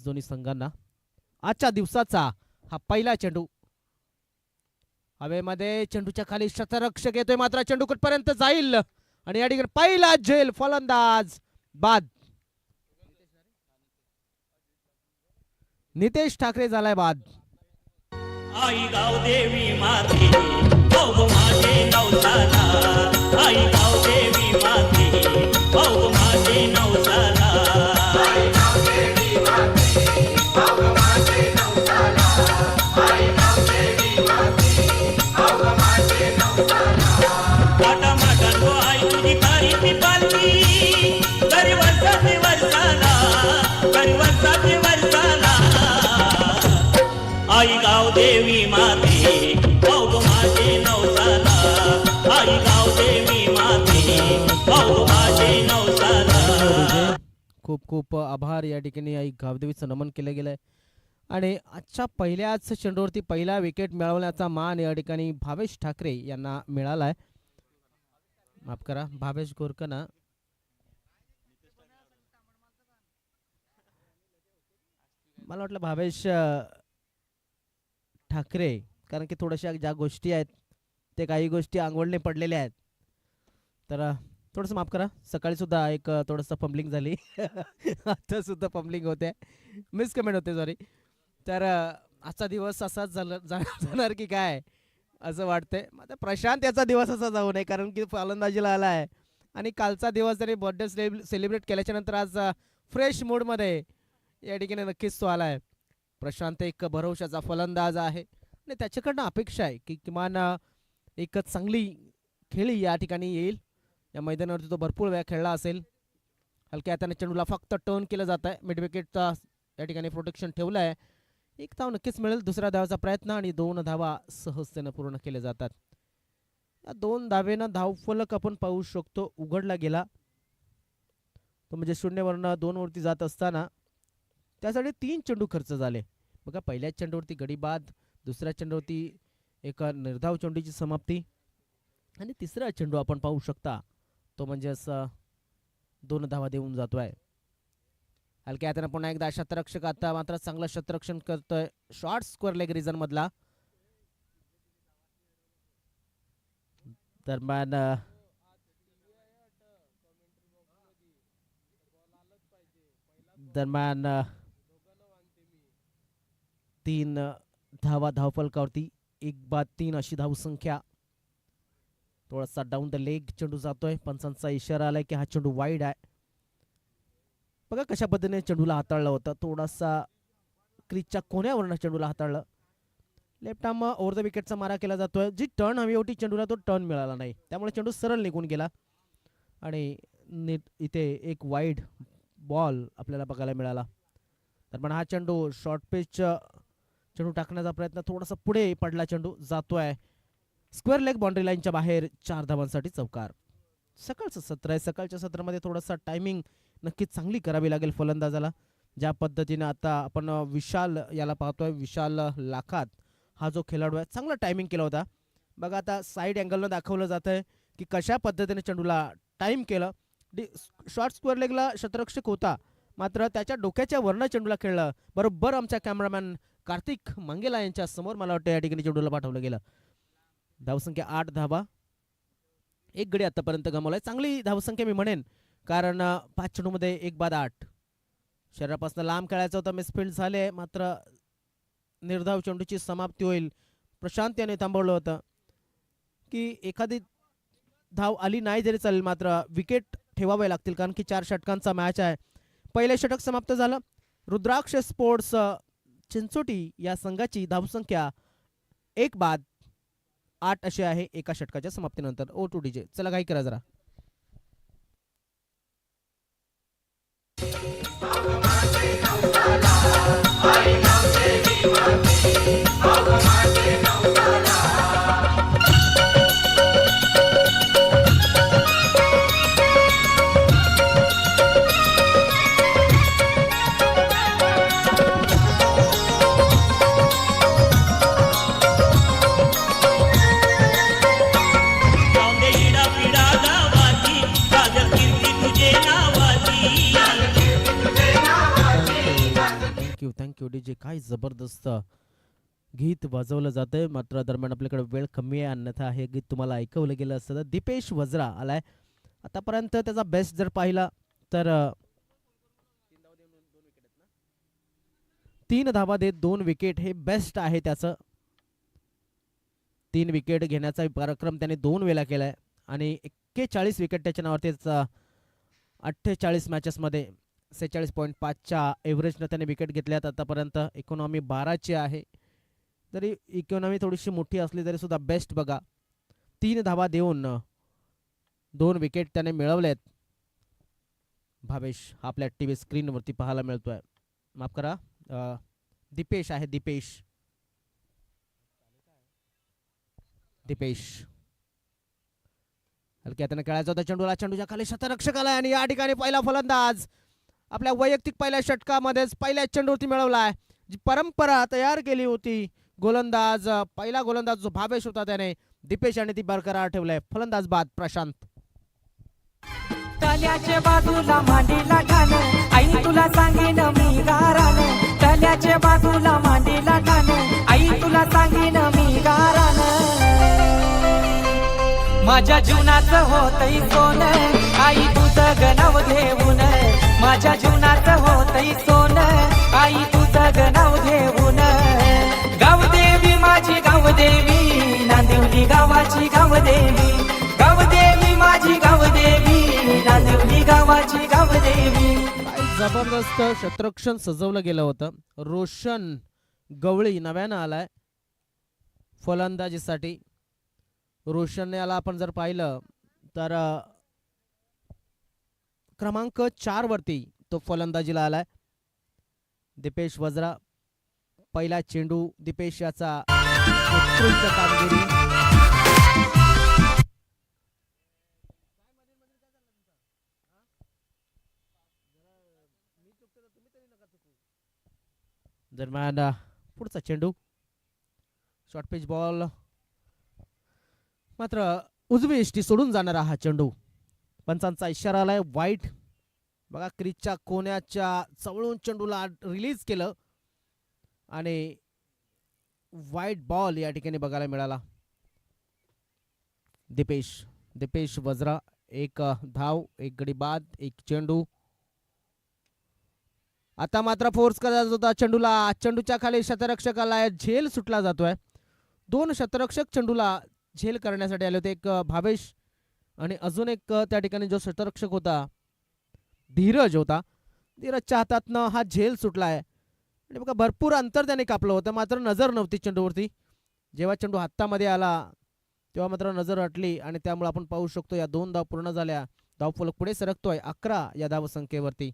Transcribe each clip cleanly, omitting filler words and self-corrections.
दोन्ही संघांना. आजच्या दिवसाचा हा पहिला चेंडू हवेमध्ये, चेंडूच्या खाली शतरक्षक येतोय मात्र चेंडू कुठपर्यंत जाईल आणि या ठिकाणी पहिला झेल फलंदाज बाद. नितेश ठाकरे झालाय बाद. आई गाव देवी माते भाऊ माझे नवसाला, आई गाव देवी माते भाऊ माझे नवसाला, आई गाव देवी माते भाऊ माझे नवसाला, आई गाव देवी माते भाऊ माझे नवसाला. माटा माटा गो आई तुझी तारी ती पालकी, घरी वर्षाचे वर्षाला, घरी वर्षाचे वर्षाला. आई गाव देवी माते भाऊ माझे नवसाला, आई गाव देवी माते भाऊ माझे नवसाला. खूप खूप आभार. या ठिकाणी आई गावदेवीचं नमन केलं गेलंय आणि आजच्या पहिल्याच चेंडूवरती पहिला विकेट मिळवण्याचा मान या ठिकाणी भावेश ठाकरे यांना मिळालाय. माफ करा, भावेश गोरकना. मला वाटलं भावेश ठाकरे, कारण की थोड्याशा ज्या गोष्टी आहेत ते काही गोष्टी अंगवळणी पडलेल्या आहेत. तर थोडंसं माफ करा, सकाळी सुद्धा एक थोडंसं फंबलिंग झाली आता सुद्धा फंबलिंग होते, मिस कमेंट होते, सॉरी. तर आजचा दिवस असाच जाणार की काय असं वाटतंय. आता प्रशांत याचा दिवस असा जाऊ नये, कारण की फलंदाजीला आला आहे आणि कालचा दिवस त्यांनी बर्थडे सेलिब्रेट केल्याच्या नंतर आज फ्रेश मूडमध्ये या ठिकाणी नक्कीच तो आला आहे. प्रशांत एक भरवशाचा फलंदाज आहे आणि त्याच्याकडनं अपेक्षा आहे की किमान एक चांगली खेळी या ठिकाणी येईल. या मैदानावरती तो भरपूर वेळा खेळला असेल. हलक्या हाताने चेंडूला फक्त टर्न केलं जात आहे. मिड विकेटचा या ठिकाणी प्रोटेक्शन ठेवलं आहे. एक धाव नक्कीच मिळेल. दुसऱ्या धावाचा प्रयत्न आणि 2 धावा सहजतेनं पूर्ण केले जातात. या 2 धावेनं धावफलक आपण पाहू शकतो उघडला गेला, तो म्हणजे 0 वरनं 2 वरती जात असताना त्यासाठी 3 चेंडू खर्च झाले. बघा, पहिल्या चेंडूवरती गडी बाद, दुसऱ्या चेंडूवरती एक निर्धाव चेंडूची समाप्ती आणि तिसरा चेंडू आपण पाहू शकता तो म्हणजे असं 2 धावा देऊन जातोय. हलक्या हाताने पुन्हा एकदा शतरक्षक आता मात्र चांगलं शतरक्षण करतोय शॉर्ट स्क्वेअर लेग रिजन मधला. दरम्यान दरम्यान 3 धावा धावफलकावरती, 1-3 अशी धावसंख्या. थोडासा डाऊन द लेग चेंडू जातोय. पंचांचा इशारा आलाय की हा चेंडू वाईड आहे. बघा कशा पद्धतीने चेंडूला हाताळलं होतं. थोडासा क्रीजच्या कोण्यावरनं चेंडूला हाताळलं. लेफ्ट आर्म ओव्हर द विकेटचा मारा केला जातोय. जी टर्न हवी होती चेंडूला तो टर्न मिळाला नाही, त्यामुळे चेंडू सरळ निघून गेला आणि इथे एक वाईड बॉल आपल्याला बघायला मिळाला. तर पण हा चेंडू शॉर्ट पिच चेंडू टाकण्याचा प्रयत्न, थोडासा पुढे पडला चेंडू, जातोय स्क्वेअर लेग बाउंड्री लाईनच्या बाहेर. 4 धावांसाठी चौकार. सकाळचं सत्र आहे, सकाळच्या सत्रामध्ये थोडासा टायमिंग नक्कीच चांगली करावी लागेल फलंदाजाला. ज्या पद्धतीने आता आपण विशाल याला पाहतोय, विशाल लाखात हा जो खेळाडू आहे चांगला टायमिंग केला होता. बघा आता साईड अँगलनं दाखवलं जात आहे की कशा पद्धतीने चेंडूला टाईम केलं. शॉर्ट स्क्वेअर लेगला शतरक्षक होता, मात्र त्याच्या डोक्याच्या वरनं चेंडूला खेळलं. बरोबर आमच्या कॅमेरामॅन कार्तिक मंगेला यांच्या समोर मला वाटतं या ठिकाणी चेंडूला पाठवलं गेलं. धावसंख्या 8 धावा, 1 गडी आतापर्यंत गमावलाय. चांगली धावसंख्या मी म्हणेन, कारण 5 चेंडूमध्ये 1 बाद 8. शरीरापासून लांब खेळायचं होतं, मिसफिल्ड झाले, मात्र निर्धाव चेंडूची समाप्ती होईल. प्रशांत याने थांबवलं होतं की एखादी धाव आली नाही जरी चालेल, मात्र विकेट ठेवावे लागतील, कारण की 4 षटकांचा मॅच आहे. पहिले षटक समाप्त झालं. रुद्राक्ष स्पोर्ट्स चिंचोटी या संघाची धावसंख्या 1 बाद 8 अशी आहे एका षटकाच्या समाप्तीनंतर. O2 DJ, चला काही करा जरा. जाऊन दे इडा पिडा गाव काय जबरदस्त गीत वाजवलं जातंय. मात्र दरम्यान आपल्याकडे वेळ कमी आहे, अन्यथा हे गीत तुम्हाला ऐकवलं गेलं असतं. तर दीपेश वज्रा आलाय. आतापर्यंत त्याचा बेस्ट जर पाहिला तर 3 धावा देत 2 विकेट हे बेस्ट आहे त्याचं. 3 विकेट घेण्याचा पराक्रम त्याने 2 वेळा केलाय आणि 41 विकेट त्याच्या नावावरती 48 मॅचेसमध्ये 46.5च्या एव्हरेजनं त्याने विकेट घेतल्यात आतापर्यंत. इकॉनॉमी 12ची आहे. जरी इकॉनॉमी थोडीशी मोठी असली तरी सुद्धा बेस्ट बघा. 3 धावा देऊन 2 विकेट त्याने मिळवलेत. भावेश हा आपल्या टीव्ही स्क्रीनवरती पाहायला मिळतोय. माफ करा, दीपेश आहे, दीपेश. हलक्या हाताने खेळायचा होता चेंडूला, चेंडूच्या खाली शतरक्षक आलाय आणि या ठिकाणी पहिला फलंदाज आपल्या वैयक्तिक पहिल्या षटकामध्येच पहिल्या चेंडूवरती मिळवलाय. जी परंपरा तयार केली होती गोलंदाज, पहिला गोलंदाज जो भावेश होता त्याने दीपेश आणि ती बरकरार ठेवलंय. फलंदाज बाद प्रशांत. तल्याच्या बाजूला मांडीला ठाणं, आई तुला सांगेन मी गारानं. तल्याच्या बाजूला मांडीला ठाणं, आई तुला सांगेन मी गारानं. माझ्या जीवनाचं होतंय सोनं, आई तुझं नाव घेऊन. माझ्या जीवनाचं होतंय सोनं, आई तुझं नाव घेऊन. गावदेवी माझी गावदेवी, नांदिवली गावाची गावदेवी. गावदेवी माझी गावदेवी, नांदिवली गावाची गावदेवी. जबरदस्त शतरक्षण सजवलं गेलं होतं. रोशन गवळी नव्यानं आलाय फलंदाजीसाठी. रोशन याला आपण जर पाहिलं तर क्रमांक 4 वरती तो फलंदाजीला आलाय. दीपेश वज्रा पहिला चेंडू दीपेश याचा उत्कृष्ट कामगिरी. दरम्यान पुढचा चेंडू शॉर्ट पिच बॉल, मात्र उजवी यष्टी सोडून जाणारा हा चेंडू. पंचांचा इशारा आलाय वाईट. बघा क्रीजच्या कोण्याच्या चवळून चेंडूला रिलीज केलं आणि वाईट बॉल या ठिकाणी बघायला मिळाला. दीपेश वज्रा 1 धाव, 1 गडी बाद, 1 चेंडू. आता मात्र फोर्स करायचा होता चेंडूला, चेंडूच्या खाली शतरक्षकाला झेल सुटला जातोय. 2 शतरक्षक चेंडूला झेल करण्यासाठी आले होते, एक भावेश आणि अजून एक त्या ठिकाणी जो शतरक्षक होता धीरज होता. धीरजच्या हातातनं हा झेल सुटलाय आणि बघा भरपूर अंतर त्याने कापलं होतं, मात्र नजर नव्हती चेंडूवरती. जेव्हा चेंडू हातामध्ये आला तेव्हा मात्र नजर हटली आणि त्यामुळे आपण पाहू शकतो या 2 धाव पूर्ण झाल्या. धावफलक पुढे सरकतोय 11 या धावसंख्येवरती.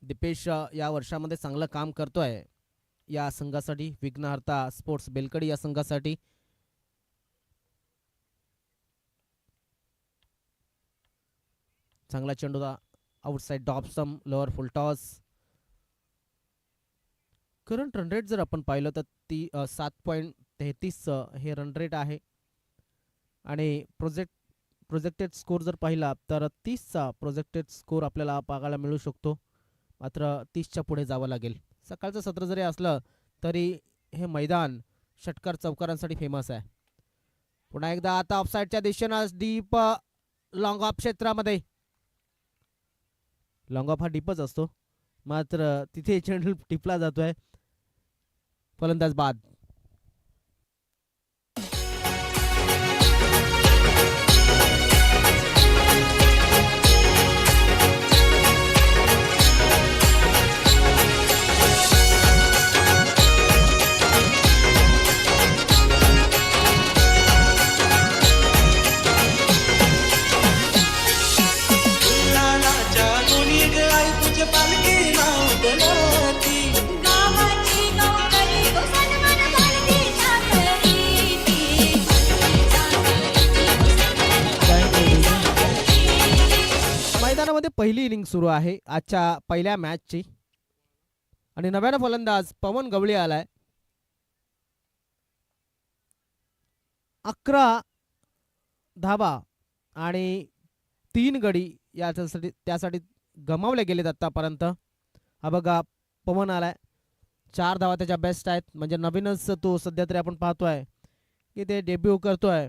दीपेश या वर्षामध्ये चांगलं काम करतोय या संघासाठी, विघ्नहर्ता स्पोर्ट्स बेलकडी या संघासाठी. चांगला चेंडू outside off stump, lower full toss. Current run rate जर आपण पाहिलं तर 7.33 हे रन रेट आहे आणि प्रोजेक्टेड स्कोर जर पाहिला तर 30चा प्रोजेक्टेड स्कोर आपल्याला पाहायला मिळू शकतो. मात्र 30च्या पुढे जावं लागेल. सकाळचं सत्र जरी असलं तरी हे मैदान षटकार चौकारांसाठी फेमस आहे. पुन्हा एकदा आता ऑफसाईडच्या दिशेनं डीप लॉंग ऑफ क्षेत्रामध्ये. लॉंग ऑफ हा डीपच असतो, मात्र तिथे चेंडू टिपला जातोय. फलंदाज बाद. मैदानामध्ये पहिली इनिंग सुरू आहे आजच्या पहिल्या मॅचची आणि नव्यानं फलंदाज पवन गवळी आलाय. 11 धावा आणि 3 गडी त्यासाठी गमावले गेलेत आतापर्यंत. हा बघा पवन आलाय, 4 धावा त्याच्या बेस्ट आहेत. म्हणजे नवीनच तो सध्या तरी आपण पाहतोय की ते डेब्यू करतोय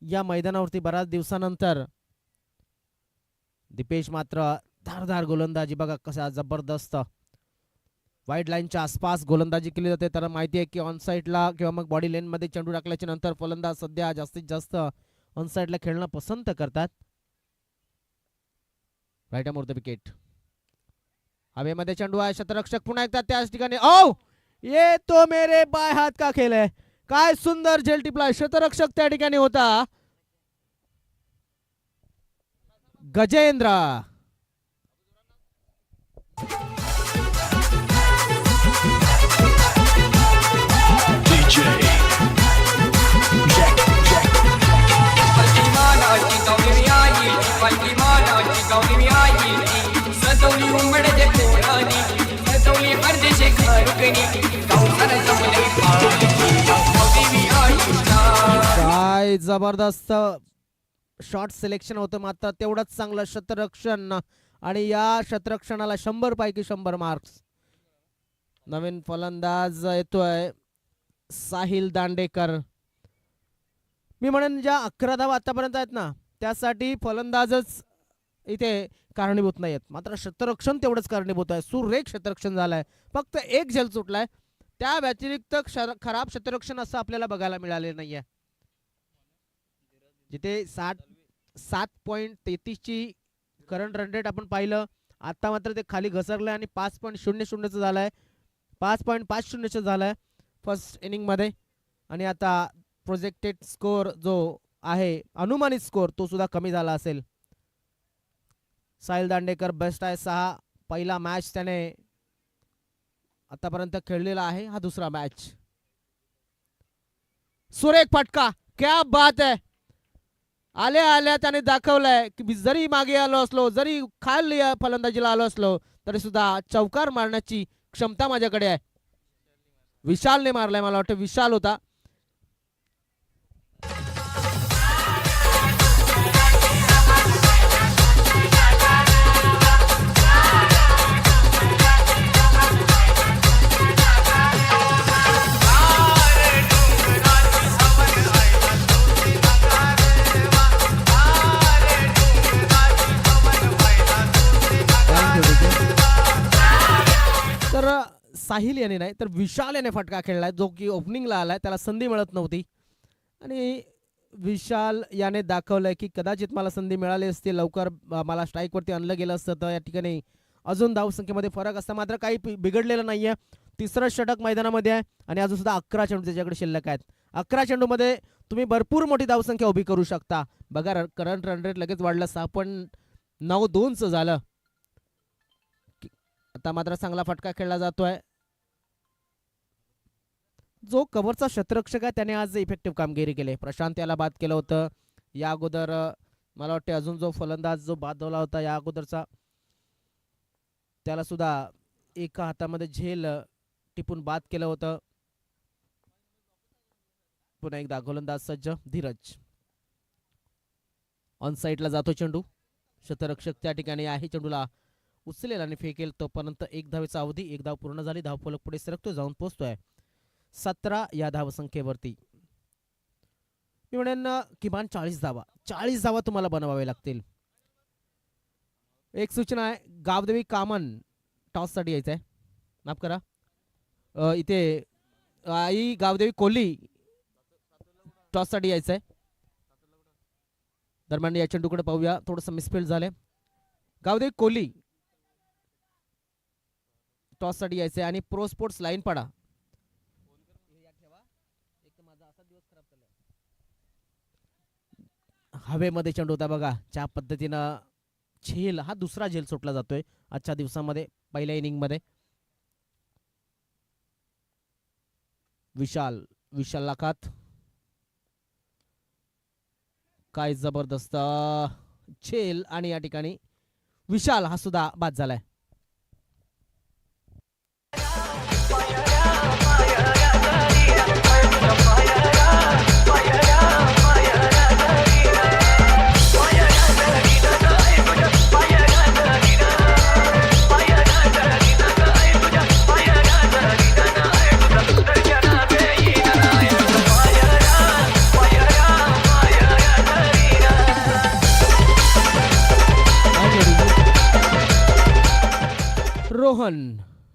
या मैदानावरती बऱ्याच दिवसानंतर. दीपेश मात्र धारदार गोलंदाजी बघा कसा जबरदस्त वाईट लाईनच्या आसपास गोलंदाजी केली जाते. त्याला माहिती आहे की ऑन साईडला किंवा मग बॉडी लेन मध्ये चेंडू टाकल्याच्या नंतर फलंदाज सध्या जास्तीत जास्त ऑन साईडला खेळणं पसंत करतात. Right arm the wicket. हवेमध्ये चेंडू आहे, क्षेत्ररक्षक पुन्हा एकदा त्याच ठिकाणी. ओ ये तो मेरे बाय हात का खेळ आहे. काय सुंदर झेल टिपला, क्षेत्ररक्षक त्या ठिकाणी होता गजेंद्र. काय जबरदस्त शॉट सिलेक्शन होतं, मात्र तेवढंच चांगलं क्षेत्ररक्षण आणि या क्षेत्ररक्षणाला 100 पैकी 100 मार्क्स. नवीन फलंदाज येतोय साहिल दांडेकर. मी म्हणेन ज्या 11 धावा आतापर्यंत आहेत ना त्यासाठी फलंदाजच इथे कारणीभूत नाहीत, मात्र क्षेत्ररक्षण तेवढंच कारणीभूत आहे. सुरेख क्षेत्ररक्षण झालंय, फक्त एक झेल सुटलाय. त्या व्यतिरिक्त खराब क्षेत्ररक्षण असं आपल्याला बघायला मिळाले नाहीये. जिथे 7.33 ची करंट रन रेट आपण पाहिलं, आता मात्र ते खाली घसरलंय आणि 5.00 झालंय, 5.50 झालंय फर्स्ट इनिंग मध्ये. आणि आता प्रोजेक्टेड स्कोर जो आहे अनुमानित स्कोर तो सुद्धा कमी झाला असेल. साहिल दांडेकर बेस्ट आहे, 6 पहिला मॅच त्याने आतापर्यंत खेळलेला आहे, हा दुसरा मॅच. सुरेख फटका, क्या बात आहे. आल्या आल्या त्याने दाखवलंय की जरी मागे आलो असलो, जरी खाली फलंदाजीला आलो असलो तरी सुद्धा चौकार मारण्याची क्षमता माझ्याकडे आहे. विशालने मारलाय, मला वाटतं विशाल होता. तर साहिल याने नाही तर विशाल याने फटका खेळलाय, जो की ओपनिंगला आलाय, त्याला संधी मिळत नव्हती. आणि विशाल याने दाखवलंय की कदाचित मला संधी मिळाली असती, लवकर मला स्ट्राईक वरती आणलं गेलं असतं तर या ठिकाणी अजून धावसंख्येमध्ये फरक असता. मात्र काही बिघडलेलं नाहीये. तिसरं षटक मैदानामध्ये आहे आणि अजून सुद्धा 11 चेंडू त्याच्याकडे शिल्लक आहेत. 11 चेंडूमध्ये तुम्ही भरपूर मोठी धावसंख्या उभी करू शकता. बघा करंट रन रेट लगेच वाढलं, 6.92 झालं. आता मात्र चांगला फटका खेळला जातोय. जो कव्हरचा क्षेत्ररक्षक आहे त्याने आज इफेक्टिव्ह कामगिरी केली. प्रशांत याला बाद केलं होतं या अगोदर. मला वाटतं अजून जो फलंदाज जो बाद झाला होता या अगोदरचा त्याला सुद्धा एका हातामध्ये झेल टिपून बाद केलं होतं. पुन्हा एकदा गोलंदाज सज्ज धीरज. ऑन साईडला जातो चेंडू, क्षेत्ररक्षक त्या ठिकाणी आहे, चेंडूला उचलेल आणि फेकेल. तोपर्यंत 1 धावेचा अवधी, 1 धाव पूर्ण झाली. धावफलक पुढे सरकतो, जाऊन पोहोचतोय 17 या धावसंख्येवरती. मी म्हणेन किमान 40 धावा तुम्हाला बनवावे लागतील. एक सूचना आहे, गावदेवी कामन टॉस साठी यायचंय, माफ करा. इथे आई गावदेवी कोहली टॉस साठी यायचंय. दरम्यान या चेंडूकडे पाहूया, थोडस मिसफील्ड झालंय. गावदेवी कोहली टॉस साठी यायचंय आणि प्रो स्पोर्ट्स लाईन पाडा. हवेमध्ये चेंडू होता बघा, ज्या पद्धतीनं झेल, हा दुसरा झेल सुटला जातोय आजच्या दिवसामध्ये. पहिल्या इनिंग मध्ये विशाल लाखात, काय जबरदस्त झेल. आणि या ठिकाणी विशाल हा सुद्धा बाद झालाय.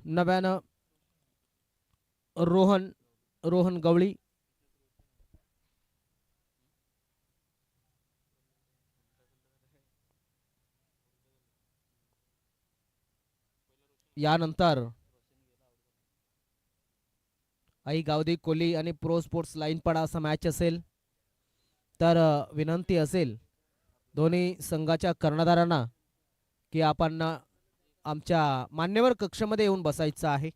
नव्यानं रोहन गवळी, यानंतर आई गावदी कोली आणि प्रो स्पोर्ट्स लाईन पडा असा मॅच असेल तर विनंती असेल दोन्ही संघाच्या कर्णधारांना की आपण आमच्या मान्यवर कक्षामध्ये येऊन बसायचं आहे.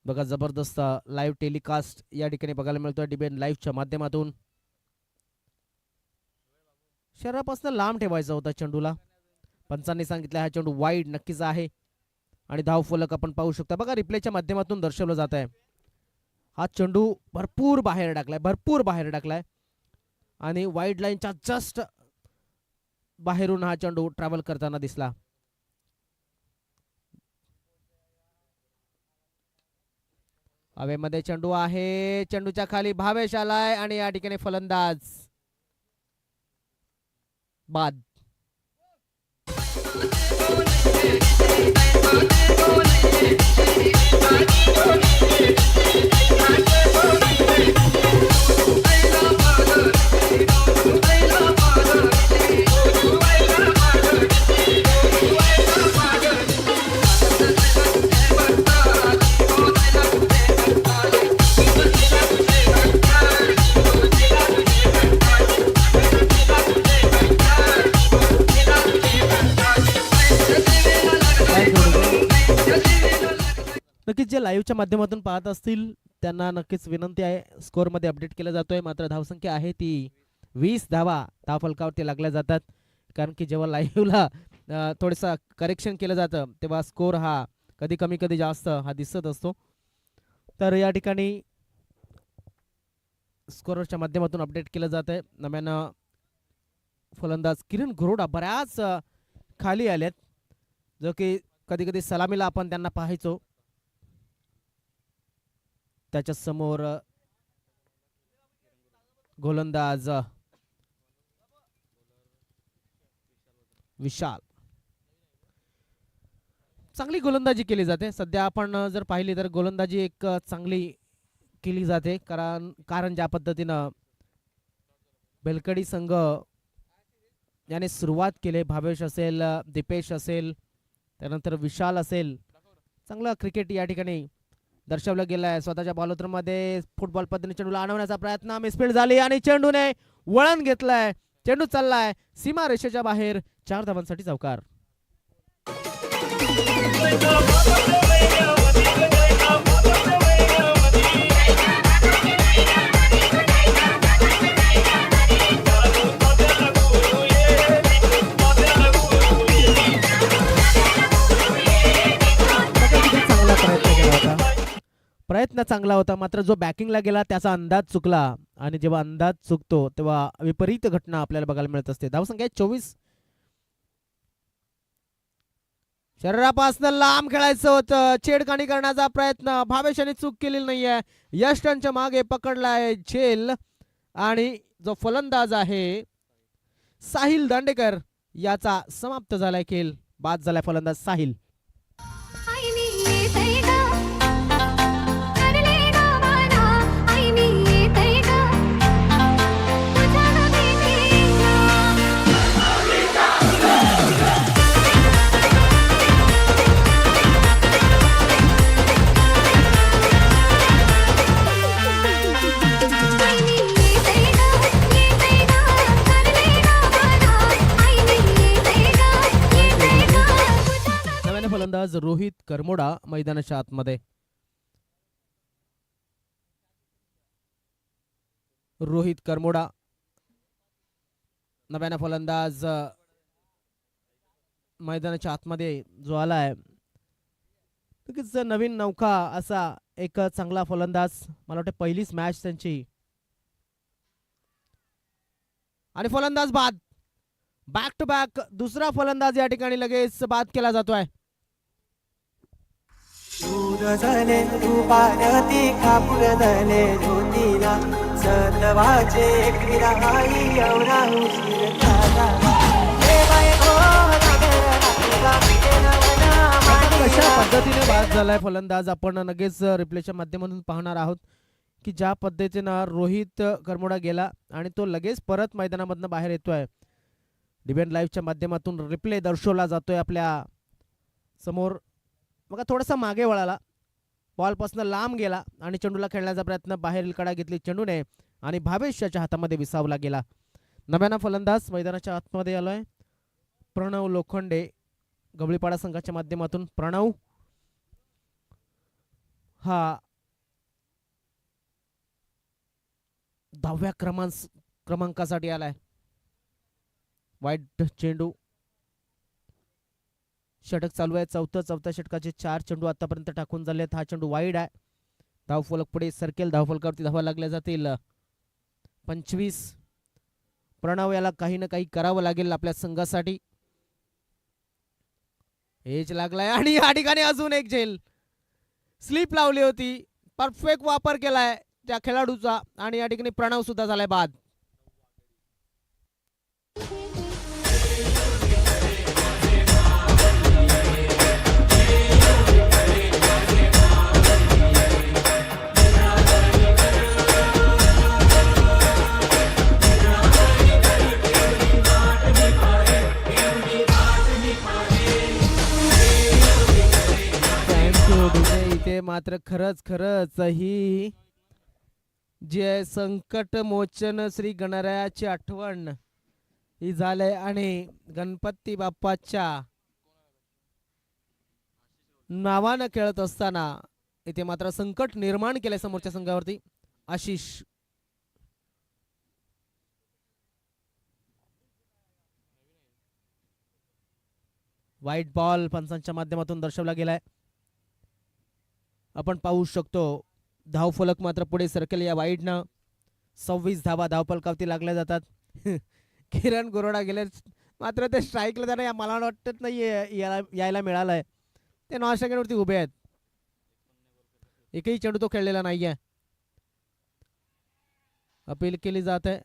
बघा जबरदस्त लाईव्ह टेलिकास्ट या ठिकाणी बघायला मिळतोय डिबेट लाईव्हच्या माध्यमातून. शरीरापासून लांब ठेवायचा होता चेंडूला, पंचांनी सांगितलं हा चेंडू वाईड नक्कीच आहे आणि धाव फलक आपण पाहू शकता. बघा रिप्लेच्या माध्यमातून दर्शवलं जात आहे. हा चेंडू भरपूर बाहेर टाकलाय आणि वाईड लाईनच्या जस्ट बाहेरून हा चेंडू ट्रॅव्हल करताना दिसला. हवेमध्ये चेंडू आहे, चेंडूच्या खाली भावेश आलाय आणि या ठिकाणी फलंदाज बाद. नक्कीच जे लाईव्हच्या माध्यमातून पाहत असतील त्यांना नक्कीच विनंती आहे, स्कोअर मध्ये अपडेट केला जातोय. मात्र धावसंख्या आहे ती 20 धावा धावफलकावरती लागल्या जातात, कारण की जेव्हा लाईव्हला थोडंसं करेक्शन केलं जातं तेव्हा स्कोअर हा कधी कमी कधी जास्त हा दिसत असतो. तर या ठिकाणी स्कोअरच्या माध्यमातून अपडेट केलं जात आहे. नव्यानं फलंदाज किरण घोरडा बऱ्याच खाली आलेत, जो की कधी कधी सलामीला आपण त्यांना पाहायचो. त्याच्या समोर गोलंदाज विशाल, चांगली गोलंदाजी केली जाते. सध्या आपण जर पाहिली तर गोलंदाजी एक चांगली केली जाते, कारण ज्या पद्धतीनं बेलकडी संघ याने सुरुवात केली, भावेश असेल, दीपेश असेल, त्यानंतर विशाल असेल, चांगलं क्रिकेट या ठिकाणी दर्शवलं गेलं आहे. स्वतःच्या बॉलरमध्ये फुटबॉल पद्धतीने चेंडूला आणवण्याचा प्रयत्न, मिसफील्ड झाली आणि चेंडूने वळण घेतलंय, चेंडू चाललाय सीमा रेषेच्या बाहेर. 4 धावांसाठी चौकार. प्रयत्न चांगला होता, मात्र जो बॅकिंगला गेला त्याचा अंदाज चुकला आणि जेव्हा अंदाज चुकतो तेव्हा विपरीत घटना आपल्याला बघायला मिळत असते. धावसंख्या 24. शरीरापासून लांब खेळायचं होतं, छेडखानी करण्याचा प्रयत्न, भावेशाने चूक केलेली नाहीये. यष्टांच्या मागे पकडलाय झेल आणि जो फलंदाज आहे साहिल दांडेकर याचा समाप्त झालाय खेळ. बाद झालाय फलंदाज साहिल. फलंदाज रोहित करमोडा मैदानाच्या आतमध्ये. रोहित करमोडा नव्यानं फलंदाज मैदानाच्या आतमध्ये जो आलाय, नवीन नौका असा एक चांगला फलंदाज. मला वाटतं पहिलीच मॅच त्यांची. आणि फलंदाज बाद. बॅक टू बॅक दुसरा फलंदाज या ठिकाणी लगेच बाद केला जातोय. दूर झाले दुपारती कापूर झाले ज्योतीला, सतवाचे क्रीडाई एवढा उशीर झाला. हे बाय गो नगर कशा पद्धतीने बाद झालाय फलंदाज आपण लगेच रिप्लेच्या माध्यमातून पाहणार आहोत की ज्या पद्धतीनं रोहित करमुडा गेला आणि तो लगेच परत मैदानामधनं बाहेर येतोय. डिबेट लाईव्हच्या माध्यमातून रिप्ले दर्शवला जातोय आपल्या समोर. बघा थोडासा मागे वळाला, बॉलपासून लांब गेला आणि चेंडूला खेळण्याचा प्रयत्न, बाहेरील कडा घेतली चेंडूने आणि भावेश याच्या हातामध्ये विसावला गेला. नव्यानं फलंदाज मैदानाच्या आतमध्ये आलोय प्रणव लोखंडे गवळीपाडा संघाच्या माध्यमातून. प्रणव हा 10व्या क्रमांकासाठी आलाय. वाईट चेंडू, षटक चालू आहे. चौथ्या षटकाचे 4 चेंडू आतापर्यंत टाकून झालेत. हा चेंडू वाईड आहे. धावफलक पुढे सरकेल, धावफलकावरती धावा लागल्या जातील 25. प्रणव याला काही ना काही करावं लागेल आपल्या संघासाठी. एज लागलाय आणि या ठिकाणी अजून एक झेल, स्लिप लावली होती, परफेक्ट वापर केलाय त्या खेळाडूचा आणि या ठिकाणी प्रणव सुद्धा झालाय बाद. इथे मात्र खरंच ही जे संकट मोचन श्री गणरायाची आठवण ही झाले आणि गणपती बाप्पाच्या नावानं खेळत असताना इथे मात्र संकट निर्माण केलंय समोरच्या संघावरती. आशिष व्हाईट बॉल पंचांच्या माध्यमातून दर्शवला गेलाय. आपण पाहू शकतो धावफलक मात्र पुढे सरकेल या वाईडनं. 26 धावा धावफलकावरती लागल्या जातात. किरण गोरोडा गेले मात्र ते स्ट्राईकला त्यांना मला वाटत नाही यायला मिळालंय. ते नॉन सेकंडवरती उभे आहेत. एकही चेंडू तो खेळलेला नाहीये. अपील केली जात आहे.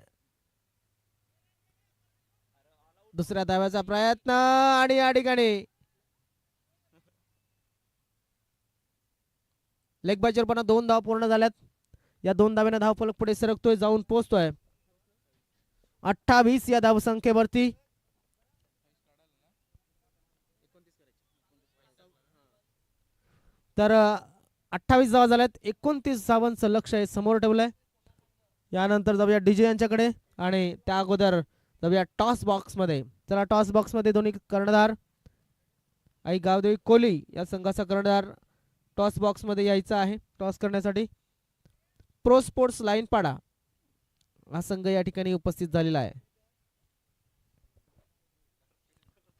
दुसऱ्या धाव्याचा प्रयत्न आणि या ठिकाणी लेग बायचरपणा 2 धावा पूर्ण झाल्यात. या 2 धाव्याने धावफलक पुढे सरकतोय, जाऊन पोहोचतोय 28 या धावसंख्येवरती. तर 28 धावा झाल्यात. 29 धावांचं लक्ष आहे समोर ठेवलंय. यानंतर जाऊया डीजे यांच्याकडे आणि त्या अगोदर जाऊया टॉस बॉक्स मध्ये. चला टॉस बॉक्स मध्ये दोन्ही कर्णधार आई गावदेवी कोली या संघाचा कर्णधार टॉस बॉक्स मध्ये यायचा आहे टॉस करण्यासाठी. प्रो स्पोर्ट्स लाईन पाडा हा संघ या ठिकाणी उपस्थित झालेला आहे.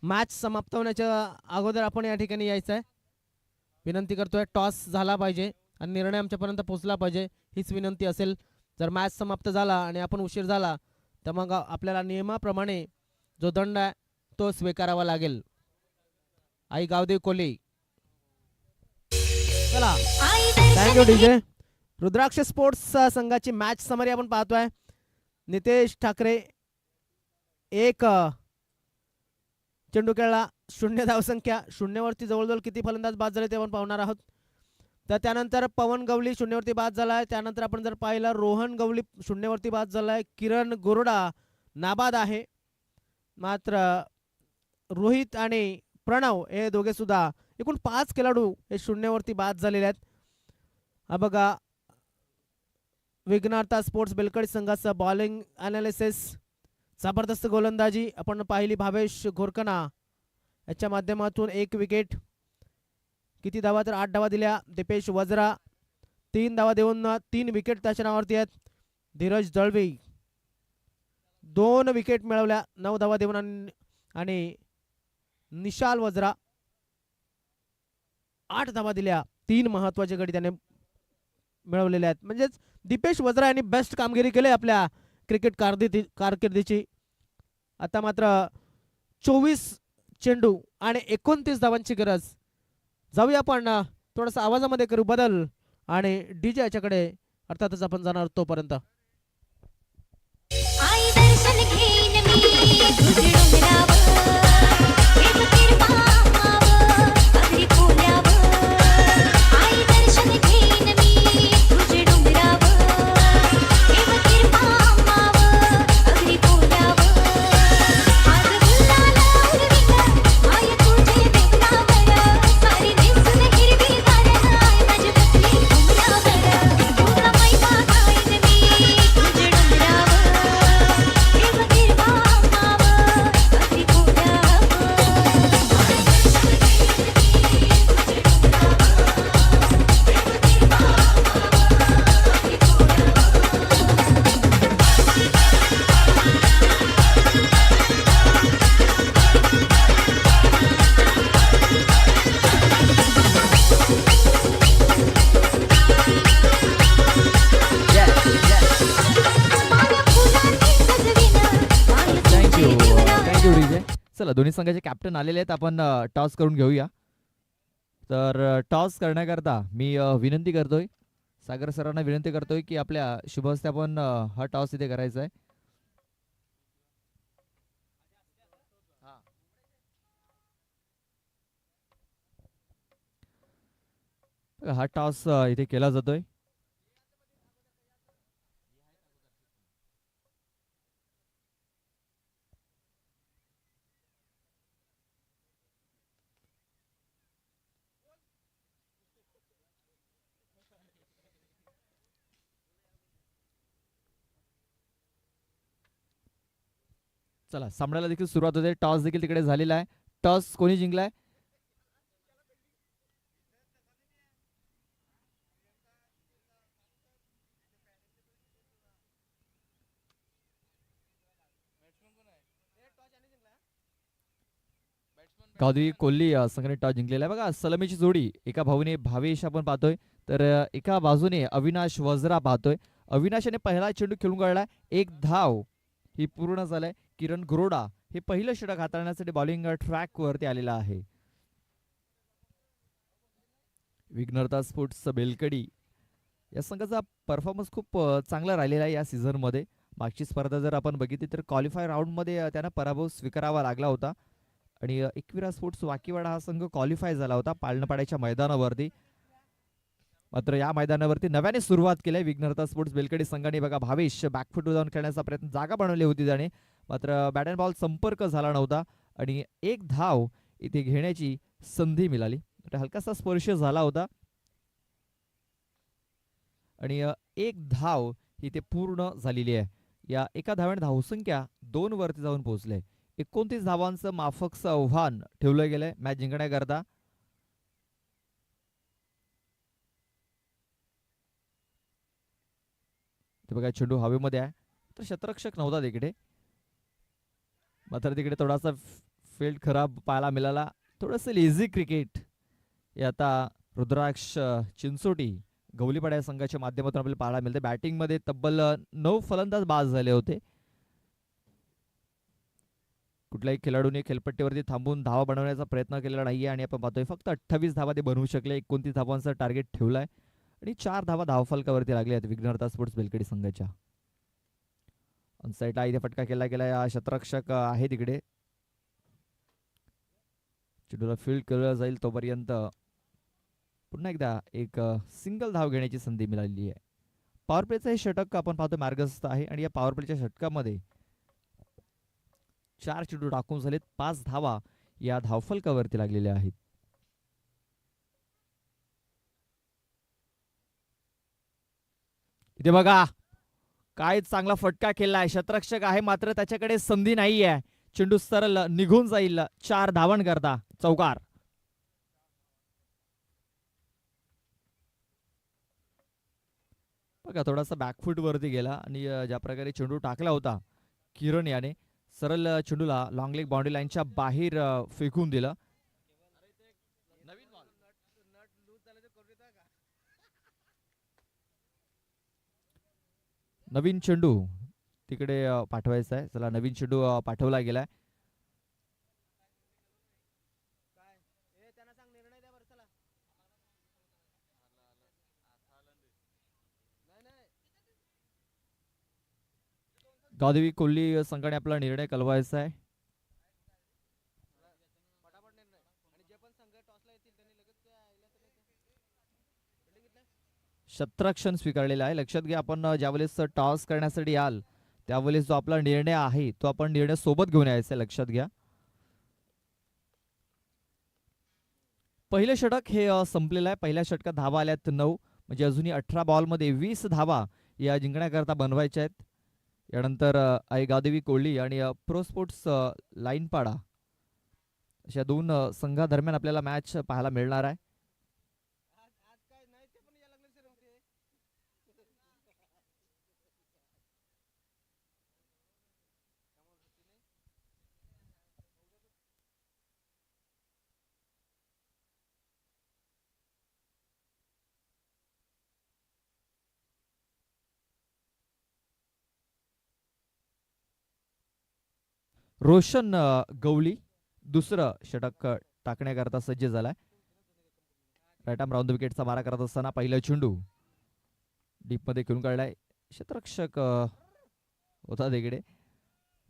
मॅच समाप्त होण्याच्या अगोदर आपण या ठिकाणी यायचं आहे. विनंती करतोय टॉस झाला पाहिजे आणि निर्णय आमच्यापर्यंत पोहोचला पाहिजे हीच विनंती असेल. जर मॅच समाप्त झाला आणि आपण उशीर झाला तर मग आपल्याला नियमाप्रमाणे जो दंड आहे तो स्वीकारावा लागेल. आई गावदेव कोली. चला थँक्यू डीजे. रुद्राक्ष स्पोर्ट्स संघाची मॅच समरी आपण पाहतोय. नितेश ठाकरे 1 चेंडू खेळला, 0 धावसंख्या. 0 वरती जवळजवळ किती फलंदाज बाद झाले ते आपण पाहणार आहोत. तर त्यानंतर पवन गवली 0 वरती बाद झालाय. त्यानंतर आपण जर पाहिलं रोहन गवली 0 वरती बाद झालाय. किरण गोरडा नाबाद आहे. मात्र रोहित आणि प्रणव हे दोघे सुद्धा एकूण 5 खेळाडू हे 0 वरती बाद झालेले आहेत. हा बघा विघ्नार्था स्पोर्ट्स बेलकडी संघाचं बॉलिंग अनालिसिस. जबरदस्त गोलंदाजी आपण पाहिली भावेश घोरकना याच्या माध्यमातून 1 विकेट. किती धावा तर 8 धावा दिल्या. दीपेश वज्रा 3 धावा देऊन 3 विकेट त्याच्या नावावरती आहेत. धीरज दळवी 2 विकेट मिळवल्या 9 धावा देऊन आणि निशाल वज्रा 8 धावा दिल्या. 3 महत्वाचे गडी त्याने मिळवलेले आहेत. म्हणजेच दीपेश वज्रा यांनी बेस्ट कामगिरी केली आपल्या क्रिकेट कारकिर्दीची. आता मात्र 24 चेंडू आणि 29 धावांची गरज. जाऊया आपण थोडासा आवाजामध्ये करू बदल आणि डीजे याच्याकडे अर्थातच आपण जाणार तोपर्यंत. आई दर्शन घेईन मी तुझी डोंगरावर, हे बघीर मामा चला दोन्ही संघाचे कॅप्टन आलेले आहेत. आपण टॉस करून घेऊया. तर टॉस करण्याकरता मी विनंती करतोय, सागर सरांना विनंती करतोय की आपल्या शुभ हस्ते आपण हा टॉस इथे करायचा आहे. हा टॉस इथे केला जातोय. चला सामन्याला देखील सुरुवात होते. टॉस देखील तिकडे झालेला आहे. टॉस कोणी जिंकलाय? गावदेवी कोल्ही संघाने टॉस जिंकलेला आहे. बघा सलामीची जोडी एका भाऊने भावेश आपण पाहतोय, तर एका बाजूने अविनाश वज्रा पाहतोय. अविनाशाने पहिला चेंडू खेळून काढलाय. एक धाव ही पूर्ण झालाय. किरण गुरोडा हे पहिलं षटक हाताळण्यासाठी बॉलिंग ट्रॅक वरती आलेला आहे. विघ्नहर्ता स्पोर्ट्स बेलकडी या संघाचा परफॉर्मन्स खूप चांगला राहिलेला आहे या सीझन मध्ये. मागची स्पर्धा जर आपण बघितली तर क्वालिफाय राऊंड मध्ये त्यांना पराभव स्वीकारावा लागला होता आणि एकविरा स्पोर्ट्स वाकीवाडा हा संघ क्वालिफाय झाला होता पाळणपाड्याच्या मैदानावरती. मात्र या मैदानावरती नव्याने सुरुवात केली विघ्नहर्ता स्पोर्ट्स बेलकडी संघाने. बघा भावेश बॅकफुट जाऊन खेळण्याचा प्रयत्न, जागा बनवली होती त्याने, मात्र बॅट अँड बॉल संपर्क झाला नव्हता आणि एक धाव इथे घेण्याची संधी मिळाली. हलकासा स्पर्श झाला होता आणि एक धाव इथे पूर्ण झालेली आहे. या एका धावाने धावसंख्या 2 वरती जाऊन पोहोचले. 29 धावांचं माफकचं आव्हान ठेवलं गेलंय मॅच जिंकण्याकरता. ते बघा चेंडू हवेमध्ये आहे, तर क्षेत्ररक्षक नव्हता तिकडे, मात्र तिकडे थोडासा फील्ड खराब पाहायला मिळाला. थोडंसं लेझी क्रिकेट हे आता रुद्राक्ष चिंचोटी गवलीपाड्या संघाच्या माध्यमातून आपल्याला पाहायला मिळते. बॅटिंग मध्ये तब्बल 9 फलंदाज बाद झाले होते. कुठल्याही खेळाडूने खेळपट्टीवरती थांबून धावा बनवण्याचा प्रयत्न केलेला नाहीये आणि आपण पाहतोय फक्त 28 धावा ते बनवू शकले. 29 धावांचा टार्गेट ठेवलाय आणि 4 धावा धावफलकावरती लागले आहेत विघ्नहर्ता स्पोर्ट्स बेलकडी संघाच्या. ऑनसाईडला इथे फटका केला गेला. या क्षेत्ररक्षक आहे तिकडे. चेंडूला फील्ड केलं जाईल तोपर्यंत पुन्हा एकदा एक सिंगल धाव घेण्याची संधी मिळालेली आहे. पॉवर प्लेचं हे षटक आपण पाहतो मार्गस्थ आहे आणि या पॉवर प्लेच्या षटकामध्ये 4 चेंडू टाकून झालेत. 5 धावा या धावफलकावरती लागलेल्या आहेत. इथे बघा काय चांगला फटका केलाय. क्षेत्ररक्षक आहे मात्र त्याच्याकडे संधी नाहीये. चेंडू सरळ निघून जाईल 4 धावांकरता. चौकार. बघा थोडासा बॅकफुट वरती गेला आणि ज्या प्रकारे चेंडू टाकला होता किरण याने सरळ चेंडूला लॉंग लेग बाउंड्री लाईनच्या बाहेर फेकून दिलं. नवीन चेंडू तिकडे पाठवायचा आहे. चला नवीन चेंडू पाठवला गेलाय. गावदेवी कोल्ही संघाने आपला निर्णय कळवायचा आहे. क्षेत्ररक्षण स्वीकारलेला आहे. लक्षात घ्या आपण ज्यावेळेस टॉस करण्यासाठी याल त्यावेळेस जो आपला निर्णय आहे तो आपण निर्णय सोबत घेऊन यायचा आहे. लक्षात घ्या. पहिलं षटक हे संपलेलं आहे. पहिल्या षटकात धावा आल्यात 9, म्हणजे अजूनही 18 बॉलमध्ये 20 धावा या जिंकण्याकरता बनवायच्या आहेत. यानंतर आई गावदेवी कोल्ही आणि प्रो स्पोर्ट्स लाईनपाडा अशा 2 संघादरम्यान आपल्याला मॅच पाहायला मिळणार आहे. रोशन गवली दुसरं षटक टाकण्याकरता सज्ज झालाय. राईट आर्म राऊंड द विकेटचा मारा करत असताना पहिला चेंडू डीप मध्ये खेळून काढलाय. क्षेत्ररक्षक होता तिकडे.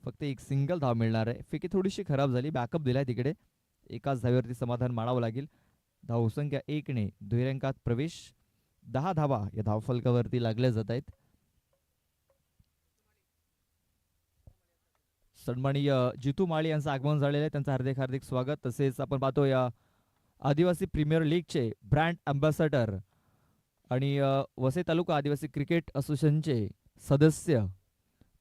फक्त एक सिंगल धाव मिळणार आहे. फेकी थोडीशी खराब झाली. बॅकअप दिलाय तिकडे. एकाच धावेवरती समाधान मानावं लागेल. धावसंख्या 1 ने दुहेरी प्रवेश. 10 धावा या धावफलकावरती लागल्या जात आहेत. सन्माननीय जितू माळी यांचं आगमन झालेलं आहे. त्यांचं हार्दिक हार्दिक स्वागत. तसेच आपण पाहतो या आदिवासी प्रीमियर लीगचे ब्रँड अँबॅसेडर आणि वसई तालुका आदिवासी क्रिकेट असोसिएशनचे सदस्य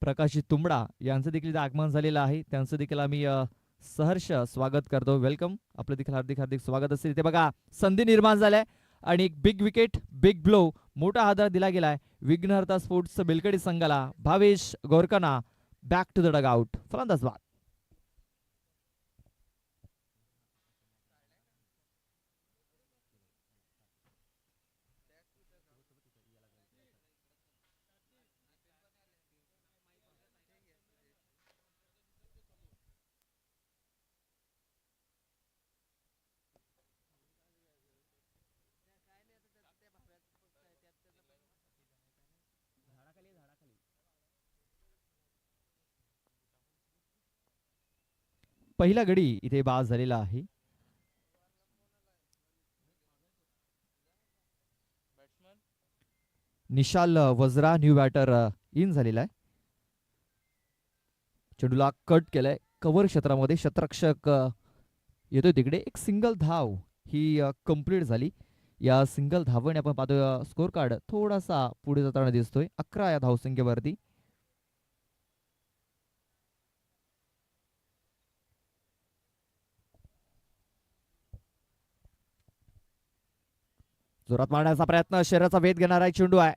प्रकाश तुंबडा यांचं देखील आगमन झालेलं आहे. त्यांचं देखील आम्ही सहर्ष स्वागत करतो. वेलकम. आपलं देखील हार्दिक हार्दिक स्वागत असेल. इथे बघा संधी निर्माण झालाय आणि एक बिग विकेट, बिग ब्लो, मोठा आधार दिला गेलाय विघ्नहर्ता स्पोर्ट्स बेलकडी संघाला. Bhavesh Gorakna back to the dugout. फलंदाज बाद. पहिला गडी इथे बाद झालेला आहे. Nishal Vajra new batter in झालेला आहे. चेंडूला कट केलाय कव्हर क्षेत्रामध्ये. क्षेत्ररक्षक येतोय तिकडे. एक सिंगल धाव ही कंप्लीट झाली. या सिंगल धावने आपण पाहतो स्कोर कार्ड थोडासा पुढे जाताना दिसतोय. 11 या धावसंख्येवरती. जोरात मारण्याचा प्रयत्न. शरीराचा वेध घेणारा चेंडू आहे.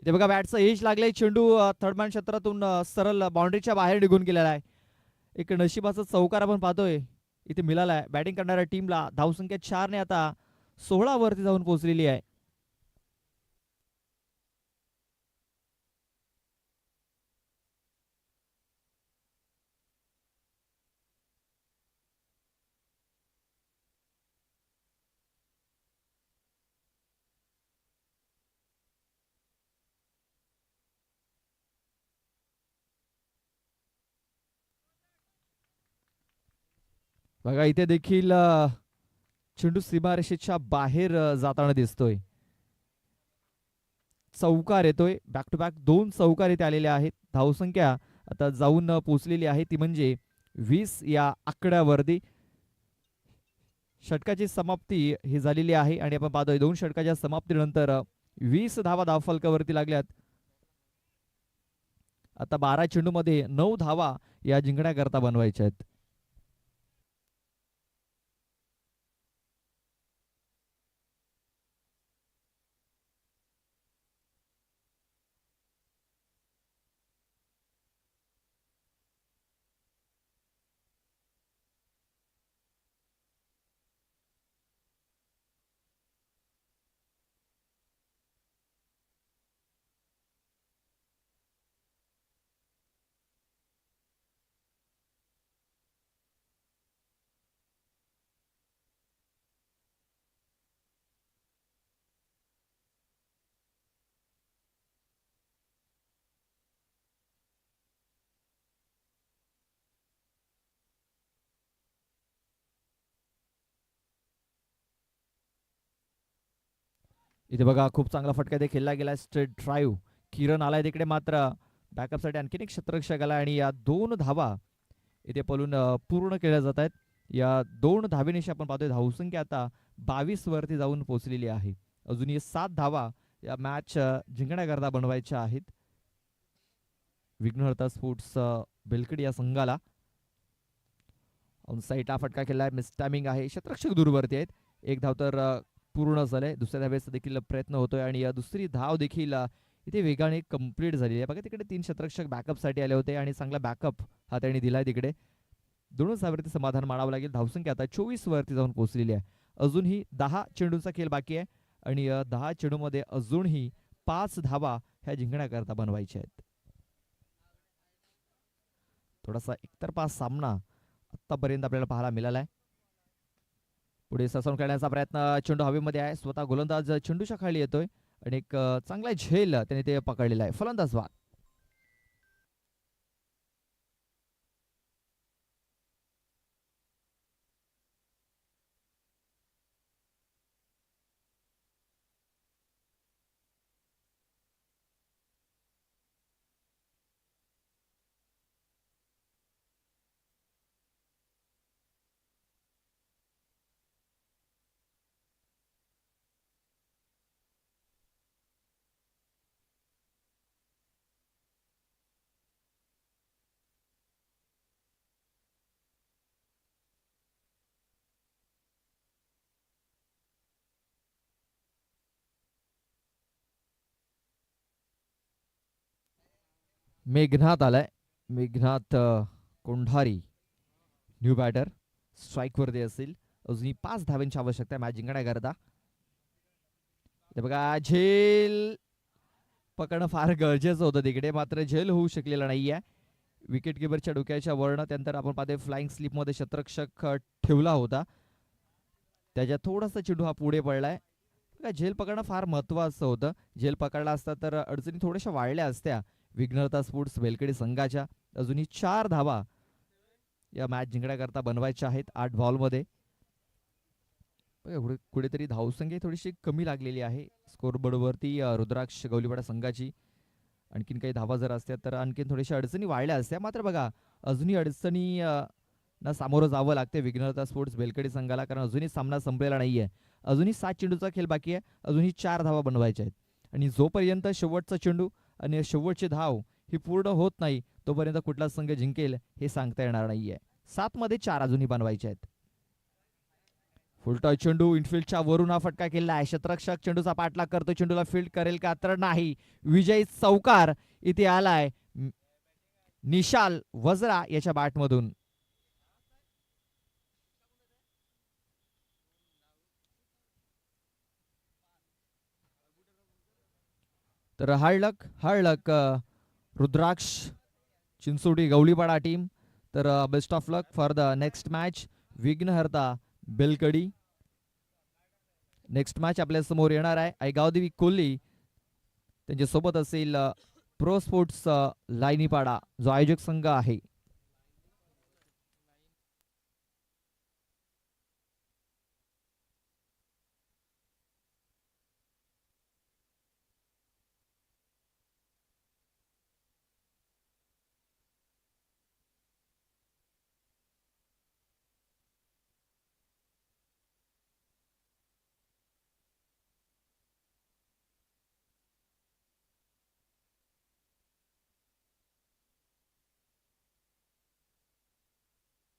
इथे बघा बॅटचं एज लागलंय. चेंडू थर्डमॅन क्षेत्रातून सरळ बाउंड्रीच्या बाहेर निघून गेलेला आहे. एक नशिबाचा चौकार आपण पाहतोय इथे मिळालाय बॅटिंग करणाऱ्या टीमला. धावसंख्या 4 ने आता 16 वरती जाऊन पोहोचलेली आहे. बघा इथे देखील चेंडू सीमारेषेच्या बाहेर जाताना दिसतोय. चौकार येतोय. बॅक टू बॅक 2 चौकार इथे आलेले आहेत. धावसंख्या आता जाऊन पोहोचलेली आहे ती म्हणजे 20 या आकड्यावरती. षटकाची समाप्ती ही झालेली आहे आणि आपण पाहतोय 2 षटकाच्या समाप्तीनंतर 20 धावा धावफलकावरती लागल्यात. आता 12 चेंडू मध्ये 9 धावा या जिंकण्याकरता बनवायच्या आहेत. इथे बघा खूप चांगला फटका इथे खेळला गेला. Straight drive. किरण आलाय तिकडे मात्र बॅकअपसाठी आणखीन एक क्षेत्ररक्षक आला आणि या 2 धावा इथे पळून पूर्ण केल्या जात आहेत. या 2 धावेनिशी आपण पाहतोय धावसंख्या आता 22 वरती जाऊन पोहोचलेली आहे. अजूनही 7 धावा या मॅच जिंकण्याकरता बनवायच्या आहेत विघ्नहर्ता स्पोर्ट्स बेलकडी या संघाला. ऑन साईडला फटका केलाय. मिस टायमिंग आहे. क्षेत्ररक्षक दूरवरती आहेत. एक धाव तर पूर्ण झालंय. दुसऱ्या धावेचा देखील प्रयत्न होतोय आणि दुसरी धाव देखील इथे वेगाने कंप्लीट झालेली आहे. बघा तिकडे 3 षटरक्षक बॅकअपसाठी आले होते आणि चांगला बॅकअप हा त्यांनी दिलाय तिकडे. 2 धावेवरती समाधान मानावं लागेल. धावसंख्या आता 24 वरती जाऊन पोहोचलेली आहे. अजूनही 10 चेंडूंचा खेळ बाकी आहे आणि 10 चेंडूमध्ये अजूनही 5 धावा ह्या जिंकण्याकरता बनवायच्या आहेत. थोडासा एकतर्फा सामना आतापर्यंत आपल्याला पाहायला मिळाला आहे. पुढे ससावून खेळण्याचा प्रयत्न, चेंडू हवेमध्ये आहे. स्वतः गोलंदाज चेंडूच्या खाली येतोय आणि एक चांगला झेल त्याने ते पकडलेला आहे. फलंदाज बाद. मेघनाथ आलाय. मेघनाथ कोंढारी न्यू बॅटर स्ट्राईक वरती असेल. अजूनही 5 धावांची आवश्यकता आहे मॅच जिंकण्याकरता. ते बघा झेल पकडणं फार गरजेचं होतं तिकडे, मात्र झेल होऊ शकलेला नाहीये. विकेट किपरच्या डोक्याच्या वरनं त्यानंतर आपण पाहतोय फ्लाइंग स्लिप मध्ये शतरक्षक ठेवला होता. त्याच्यात थोडासा चेंडू हा पुढे पडलाय. झेल पकडणं फार महत्वाचं होतं. झेल पकडला असता तर अडचणी थोड्याशा वाढल्या असत्या विघ्नहर्ता स्पोर्ट्स बेलकडी संघाच्या. अजूनही 4 धावा या मॅच जिंकण्याकरता बनवायच्या आहेत 8 बॉलमध्ये. कुठेतरी धावसंख्या थोडीशी कमी लागलेली आहे स्कोरबोर्ड वरती रुद्राक्ष गवलीपाडा संघाची. आणखीन काही धावा जर असत्या तर आणखीन थोड्याशा अडचणी वाढल्या असत्या. मात्र बघा अजूनही अडचणी ना सामोरं जावं लागते विघ्नहर्ता स्पोर्ट्स बेलकडी संघाला, कारण अजूनही सामना संपलेला नाहीये. अजूनही 7 चेंडूचा खेळ बाकी आहे. अजूनही 4 धावा बनवायच्या आहेत आणि जोपर्यंत शेवटचा चेंडू आणि शेवटची धाव ही पूर्ण होत नाही तोपर्यंत कुठला संघ जिंकेल हे सांगता येणार नाहीये. 7 मध्ये 4 अजूनही बनवायचे आहेत. फुलटॉय चेंडू इनफिल्डच्या वरून हा फटका केला आहे. शतरक्षक चेंडूचा पाठलाग करतो. चेंडूला फील्ड करेल का, तर नाही. विजयी चौकार इथे आलाय निशाल वजरा याच्या बॅटमधून. तर हार्ड लक रुद्राक्ष चिंचोटी गवलीपाडा टीम. तर best of luck for the next match विघ्नहर्ता बेलकडी. नेक्स्ट मॅच आपल्या समोर येणार आहे आयगावदेवी कोल्ही त्यांच्या सोबत असेल प्रो स्पोर्ट्स लाईनीपाडा जो आयोजक संघ आहे.